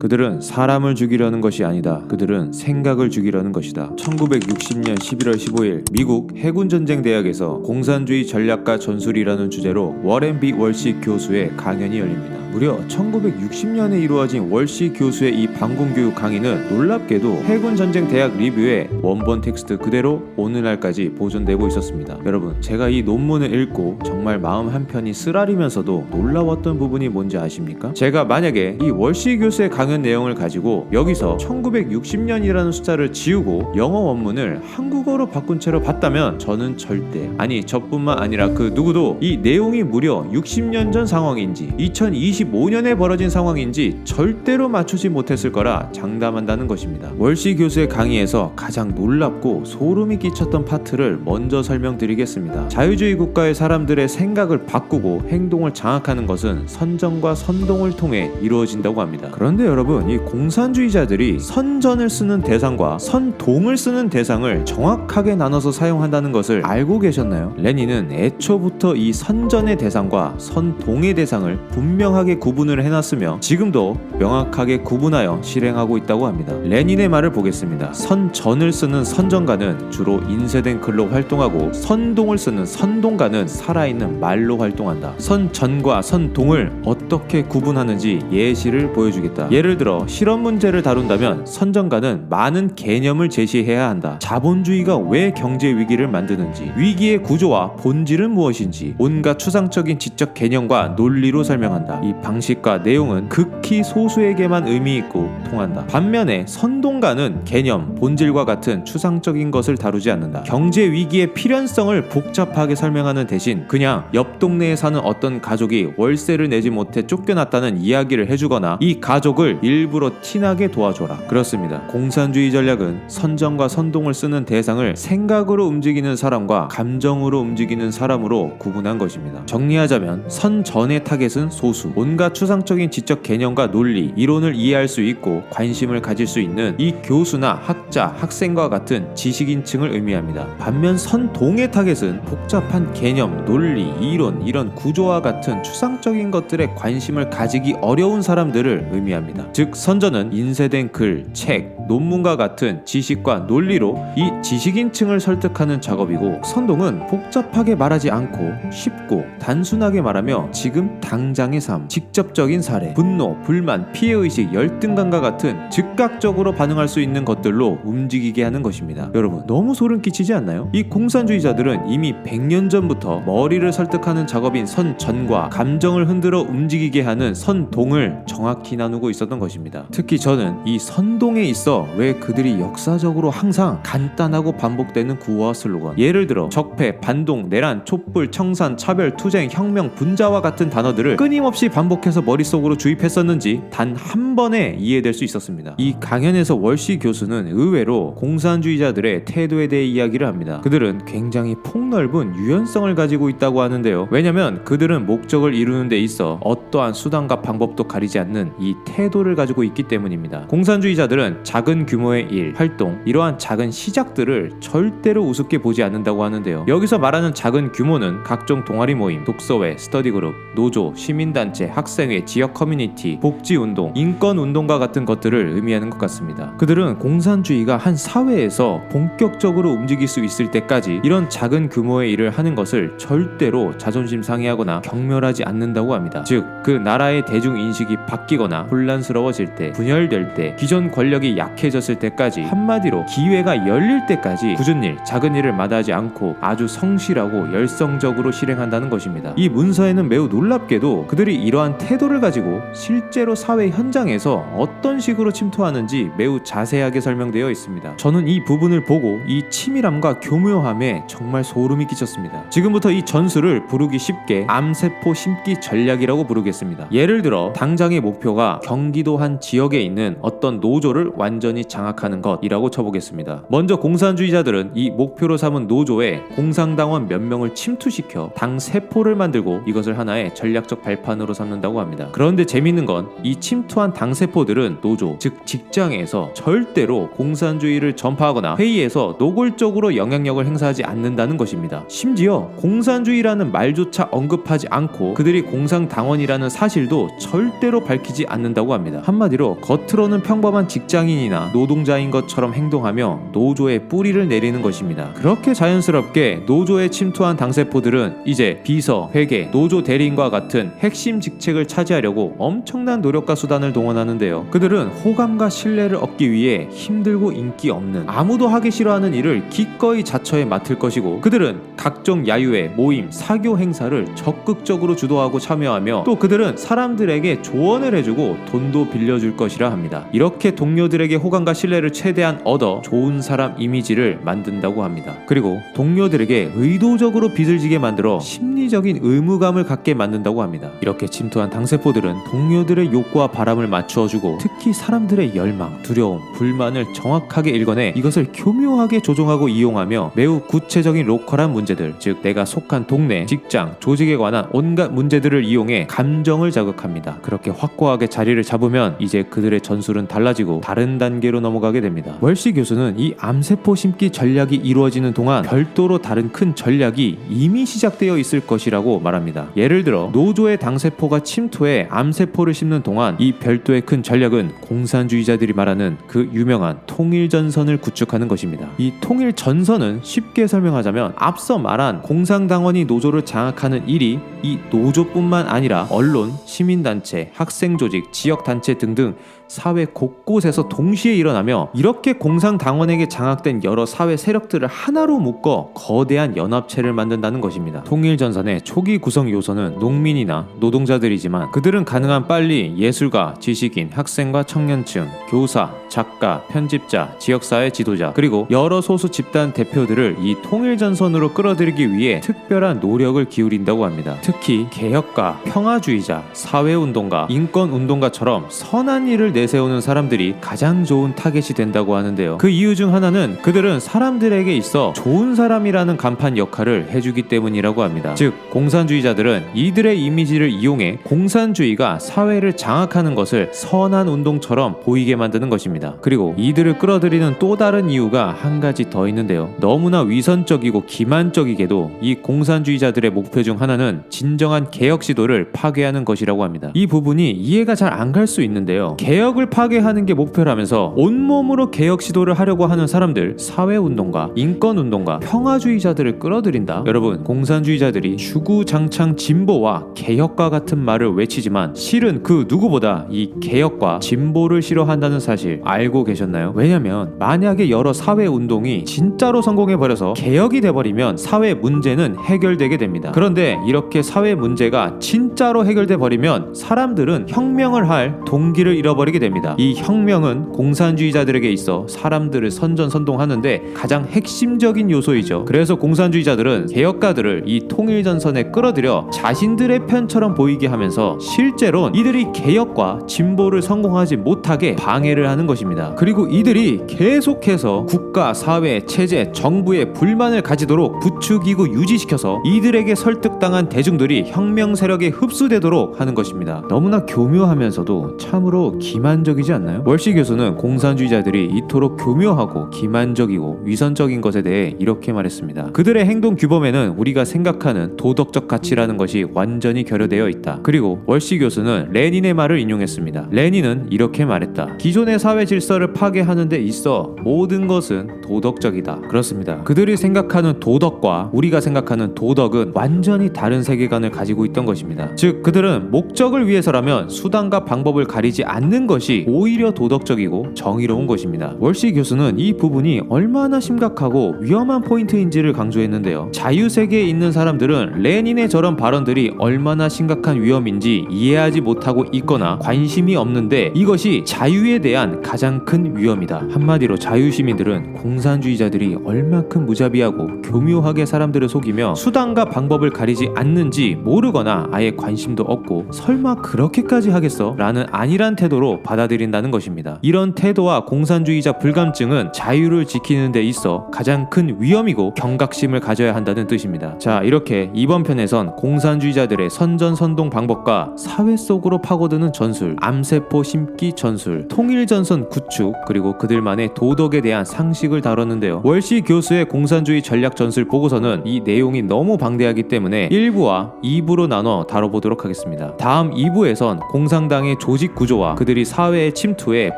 그들은 사람을 죽이려는 것이 아니다. 그들은 생각을 죽이려는 것이다. 1960년 11월 15일 미국 해군전쟁대학에서 공산주의 전략과 전술이라는 주제로 워렌 B 월시 교수의 강연이 열립니다. 무려 1960년에 이루어진 월시 교수의 이 방공교육 강의는 놀랍게도 해군전쟁대학 리뷰의 원본 텍스트 그대로 오늘날까지 보존되고 있었습니다. 여러분, 제가 이 논문을 읽고 정말 마음 한편이 쓰라리면서도 놀라웠던 부분이 뭔지 아십니까? 제가 만약에 이 월시 교수의 강연 내용을 가지고 여기서 1960년이라는 숫자를 지우고 영어 원문을 한국어로 바꾼 채로 봤다면 저는 절대, 아니 저뿐만 아니라 그 누구도 이 내용이 무려 60년 전 상황인지 2025년에 벌어진 상황인지 절대로 맞추지 못했을 거라 장담한다는 것입니다. 월시 교수의 강의에서 가장 놀랍고 소름이 끼쳤던 파트를 먼저 설명드리겠습니다. 자유주의 국가의 사람들의 생각을 바꾸고 행동을 장악하는 것은 선전과 선동을 통해 이루어진다고 합니다. 그런데 여러분, 이 공산주의자들이 선전을 쓰는 대상과 선동을 쓰는 대상을 정확하게 나눠서 사용한다는 것을 알고 계셨나요? 레닌은 애초부터 이 선전의 대상과 선동의 대상을 분명하게 구분을 해놨으며 지금도 명확하게 구분하여 실행하고 있다고 합니다. 레닌의 말을 보겠습니다. 선전을 쓰는 선전가는 주로 인쇄된 글로 활동하고 선동을 쓰는 선동가는 살아있는 말로 활동한다. 선전과 선동을 어떻게 구분하는지 예시를 보여주겠다. 예를 들어 실험 문제를 다룬다면 선전가는 많은 개념을 제시해야 한다. 자본주의가 왜 경제 위기를 만드는지, 위기의 구조와 본질은 무엇인지 온갖 추상적인 지적 개념과 논리로 설명한다. 이 방식과 내용은 극히 소수에게만 의미 있고 통한다. 반면에 선동가는 개념, 본질과 같은 추상적인 것을 다루지 않는다. 경제 위기의 필연성을 복잡하게 설명하는 대신 그냥 옆 동네에 사는 어떤 가족이 월세를 내지 못해 쫓겨났다는 이야기를 해주거나 이 가족을 일부러 티나게 도와줘라. 그렇습니다. 공산주의 전략은 선전과 선동을 쓰는 대상을 생각으로 움직이는 사람과 감정으로 움직이는 사람으로 구분한 것입니다. 정리하자면 선전의 타겟은 소수, 온갖 추상적인 지적 개념과 논리, 이론을 이해할 수 있고 관심을 가질 수 있는 이 교수나 학자, 학생과 같은 지식인층을 의미합니다. 반면 선동의 타겟은 복잡한 개념, 논리, 이론, 이런 구조와 같은 추상적인 것들에 관심을 가지기 어려운 사람들을 의미합니다. 즉 선전은 인쇄된 글, 책, 논문과 같은 지식과 논리로 이 지식인층을 설득하는 작업이고 선동은 복잡하게 말하지 않고 쉽고 단순하게 말하며 지금 당장의 삶, 직접적인 사례, 분노, 불만, 피해의식, 열등감과 같은 즉각적으로 반응할 수 있는 것들로 움직이게 하는 것입니다. 여러분, 너무 소름 끼치지 않나요? 이 공산주의자들은 이미 100년 전부터 머리를 설득하는 작업인 선전과 감정을 흔들어 움직이게 하는 선동을 정확히 나누고 있었던 것입니다. 특히 저는 이 선동에 있어 왜 그들이 역사적으로 항상 간단하고 반복되는 구호와 슬로건, 예를 들어 적폐, 반동, 내란, 촛불, 청산, 차별, 투쟁, 혁명, 분자와 같은 단어들을 끊임없이 반복해서 머릿속으로 주입했었는지 단 한 번에 이해될 수 있었습니다. 이 강연에서 월시 교수는 의외로 공산주의자들의 태도에 대해 이야기를 합니다. 그들은 굉장히 폭넓은 유연성을 가지고 있다고 하는데요. 왜냐면 그들은 목적을 이루는 데 있어 어떠한 수단과 방법도 가리지 않는 이 태도를 가지고 있기 때문입니다. 공산주의자들은 작은 규모의 일, 활동, 이러한 작은 시작들을 절대로 우습게 보지 않는다고 하는데요. 여기서 말하는 작은 규모는 각종 동아리 모임, 독서회, 스터디그룹, 노조, 시민단체, 학생회, 지역 커뮤니티, 복지운동, 인권운동과 같은 것들을 의미하는 것 같습니다. 그들은 공산주의가 한 사회에서 본격적으로 움직일 수 있을 때까지 이런 작은 규모의 일을 하는 것을 절대로 자존심 상해하거나 경멸하지 않는다고 합니다. 즉, 그 나라의 대중인식이 바뀌거나 혼란스러워질 때, 분열될 때, 기존 권력이 약해졌을 때까지, 한마디로 기회가 열릴 때까지 굳은 일, 작은 일을 마다하지 않고 아주 성실하고 열성적으로 실행한다는 것입니다. 이 문서에는 매우 놀랍게도 그들이 이러한 태도를 가지고 실제로 사회 현장에서 어떤 식으로 침투하는지 매우 자세하게 설명되어 있습니다. 저는 이 부분을 보고 이 치밀함과 교묘함에 정말 소름이 끼쳤습니다. 지금부터 이 전술을 부르기 쉽게 암세포 심기 전략이라고 부르겠습니다. 예를 들어 당장의 목표가 경기도 한 지역에 있는 어떤 노조를 완전히 장악하는 것이라고 쳐보겠습니다. 먼저 공산주의자들은 이 목표로 삼은 노조에 공산당원 몇 명을 침투시켜 당 세포를 만들고 이것을 하나의 전략적 발판으로 삼는다고 않는다고 합니다. 그런데 재밌는 건 이 침투한 당세포들은 노조, 즉 직장에서 절대로 공산주의를 전파하거나 회의에서 노골적으로 영향력을 행사하지 않는다는 것입니다. 심지어 공산주의라는 말조차 언급하지 않고 그들이 공산당원이라는 사실도 절대로 밝히지 않는다고 합니다. 한마디로 겉으로는 평범한 직장인이나 노동자인 것처럼 행동하며 노조에 뿌리를 내리는 것입니다. 그렇게 자연스럽게 노조에 침투한 당세포들은 이제 비서, 회계, 노조 대리인과 같은 핵심 직책을 차지하려고 엄청난 노력과 수단을 동원하는데요. 그들은 호감과 신뢰를 얻기 위해 힘들고 인기 없는 아무도 하기 싫어하는 일을 기꺼이 자처에 맡을 것이고 그들은 각종 야유회, 모임, 사교 행사를 적극적으로 주도하고 참여하며 또 그들은 사람들에게 조언을 해주고 돈도 빌려줄 것이라 합니다. 이렇게 동료들에게 호감과 신뢰를 최대한 얻어 좋은 사람 이미지를 만든다고 합니다. 그리고 동료들에게 의도적으로 빚을 지게 만들어 심리적인 의무감을 갖게 만든다고 합니다. 이렇게 침투한 당세포들은 동료들의 욕구와 바람을 맞추어주고 특히 사람들의 열망, 두려움, 불만을 정확하게 읽어내 이것을 교묘하게 조종하고 이용하며 매우 구체적인 로컬한 문제들, 즉 내가 속한 동네, 직장, 조직에 관한 온갖 문제들을 이용해 감정을 자극합니다. 그렇게 확고하게 자리를 잡으면 이제 그들의 전술은 달라지고 다른 단계로 넘어가게 됩니다. 월시 교수는 이 암세포 심기 전략이 이루어지는 동안 별도로 다른 큰 전략이 이미 시작되어 있을 것이라고 말합니다. 예를 들어 노조의 당세포가 침투해 암세포를 심는 동안 이 별도의 큰 전략은 공산주의자들이 말하는 그 유명한 통일전선을 구축하는 것입니다. 이 통일전선은 쉽게 설명하자면 앞서 말한 공산당원이 노조를 장악하는 일이 이 노조뿐만 아니라 언론, 시민단체, 학생조직, 지역단체 등등 사회 곳곳에서 동시에 일어나며 이렇게 공산당원에게 장악된 여러 사회 세력들을 하나로 묶어 거대한 연합체를 만든다는 것입니다. 통일전선의 초기 구성 요소는 농민이나 노동자들이지만 그들은 가능한 빨리 예술가, 지식인, 학생과 청년층, 교사, 작가, 편집자, 지역사회 지도자 그리고 여러 소수 집단 대표들을 이 통일전선으로 끌어들이기 위해 특별한 노력을 기울인다고 합니다. 특히 개혁가, 평화주의자, 사회운동가, 인권운동가처럼 선한 일을 내세우는 사람들이 가장 좋은 타겟이 된다고 하는데요. 그 이유 중 하나는 그들은 사람들에게 있어 좋은 사람이라는 간판 역할을 해주기 때문이라고 합니다. 즉 공산주의자들은 이들의 이미지를 이용해 공산주의가 사회를 장악하는 것을 선한 운동처럼 보이게 만드는 것입니다. 그리고 이들을 끌어들이는 또 다른 이유가 한 가지 더 있는데요. 너무나 위선적이고 기만적이게도 이 공산주의자들의 목표 중 하나는 진정한 개혁 시도를 파괴하는 것이라고 합니다. 이 부분이 이해가 잘 안 갈 수 있는데요. 개혁을 파괴하는 게 목표라면서 온몸으로 개혁 시도를 하려고 하는 사람들, 사회운동가, 인권운동가, 평화주의자들을 끌어들인다? 여러분, 공산주의자들이 주구장창 진보와 개혁과 같은 말을 외치지만 실은 그 누구보다 이 개혁과 진보를 싫어한다는 사실 알고 계셨나요? 왜냐면 만약에 여러 사회운동이 진짜로 성공해버려서 개혁이 돼버리면 사회 문제는 해결되게 됩니다. 그런데 이렇게 사회 문제가 진짜로 해결돼 버리면 사람들은 혁명을 할 동기를 잃어버리게 됩니다. 이 혁명은 공산주의자들에게 있어 사람들을 선전선동하는데 가장 핵심적인 요소이죠. 그래서 공산주의자들은 개혁가들을 이 통일전선에 끌어들여 자신들의 편처럼 보이게 하면서 실제론 이들이 개혁과 진보를 성공하지 못하게 방해를 하는 것입니다. 그리고 이들이 계속해서 국가, 사회, 체제, 정부의 불만을 가지도록 부추기고 유지시켜서 이들에게 설득당한 대중들이 혁명 세력에 흡수되도록 하는 것입니다. 너무나 교묘하면서도 참으로 기만적이지 않나요? 월시 교수는 공산주의자들이 이토록 교묘하고 기만적이고 위선적인 것에 대해 이렇게 말했습니다. 그들의 행동 규범에는 우리가 생각하는 도덕적 가치라는 것이 완전히 결여되어 있다. 그리고 월시 교수는 레닌의 말을 인용했습니다. 레닌은 이렇게 말했다. 기존의 사회 질서를 파괴하는 데 있어 모든 것은 도덕적이다. 그렇습니다. 그들이 생각하는 도덕과 우리가 생각하는 도덕은 완전히 다른 세계관을 가지고 있던 것입니다. 즉 그들은 목적을 위해서라면 수단과 방법을 가리지 않는 것이 오히려 도덕적이고 정의로운 것입니다. 월시 교수는 이 부분이 얼마나 심각하고 위험한 포인트인지를 강조했는데요. 자유세계에 있는 사람들은 레닌의 저런 발언들이 얼마나 심각한 위험인지 이해하지 못하고 있거나 관심이 없는데 이것이 자유에 대한 가장 가장 큰 위험이다. 한마디로 자유시민들은 공산주의자들이 얼마큼 무자비하고 교묘하게 사람들을 속이며 수단과 방법을 가리지 않는지 모르거나 아예 관심도 없고 설마 그렇게까지 하겠어? 라는 안일한 태도로 받아들인다는 것입니다. 이런 태도와 공산주의자 불감증은 자유를 지키는 데 있어 가장 큰 위험이고 경각심을 가져야 한다는 뜻입니다. 자, 이렇게 이번 편에선 공산주의자들의 선전선동 방법과 사회 속으로 파고드는 전술, 암세포 심기 전술, 통일전선 구축, 그리고 그들만의 도덕에 대한 상식을 다뤘는데요. 월시 교수의 공산주의 전략 전술 보고서는 이 내용이 너무 방대하기 때문에 1부와 2부로 나눠 다뤄보도록 하겠습니다. 다음 2부에선 공산당의 조직 구조와 그들이 사회에 침투해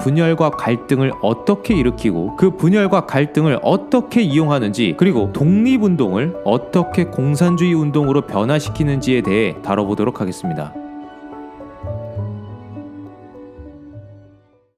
분열과 갈등을 어떻게 일으키고 그 분열과 갈등을 어떻게 이용하는지, 그리고 독립운동을 어떻게 공산주의 운동으로 변화시키는지에 대해 다뤄보도록 하겠습니다.